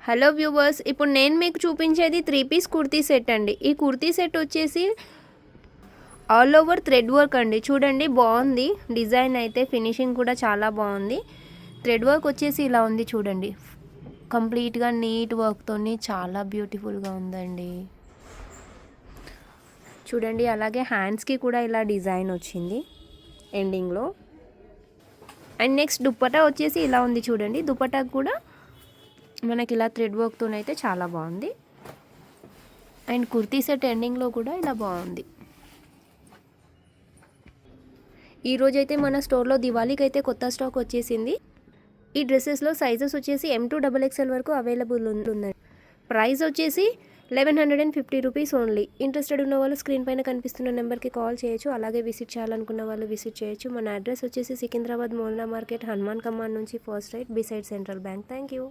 Hello viewers, ఇప్పుడు నేను మీకు చూపించేది 3 పీస్ కుర్తీ సెట్ అండి. ఈ కుర్తీ సెట్ వచ్చేసి ఆల్ ఓవర్ థ్రెడ్ వర్క్ అండి. చూడండి బాగుంది డిజైన్ అయితే, ఫినిషింగ్ కూడా చాలా బాగుంది. థ్రెడ్ వర్క్ వచ్చేసి ఇలా ఉంది చూడండి, కంప్లీట్గా నీట్ వర్క్తోని చాలా బ్యూటిఫుల్గా ఉందండి. చూడండి, అలాగే హ్యాండ్స్కి కూడా ఇలా డిజైన్ వచ్చింది ఎండింగ్లో. అండ్ నెక్స్ట్ దుప్పటా వచ్చేసి ఇలా ఉంది చూడండి. దుప్పటా కూడా మనకి ఇలా థ్రెడ్ వర్క్తోనైతే చాలా బాగుంది. అండ్ కుర్తీ సెట్ ఎండింగ్లో కూడా ఇలా బాగుంది. ఈరోజైతే మన స్టోర్లో దివాళీకి అయితే కొత్త స్టాక్ వచ్చేసింది. ఈ డ్రెస్సెస్లో సైజెస్ వచ్చేసి M2 XXL వరకు అవైలబుల్ ఉంది. ప్రైస్ వచ్చేసి 1150 రూపీస్ ఓన్లీ. ఇంట్రెస్టెడ్ ఉన్న వాళ్ళు స్క్రీన్ పైన కనిపిస్తున్న నెంబర్కి కాల్ చేయొచ్చు. అలాగే విజిట్ చేయాలనుకున్న వాళ్ళు విజిట్ చేయొచ్చు. మన అడ్రస్ వచ్చేసి సికింద్రాబాద్ మోల్నా మార్కెట్, హనుమాన్ కమాండ్ నుంచి first right, beside central bank. Thank you.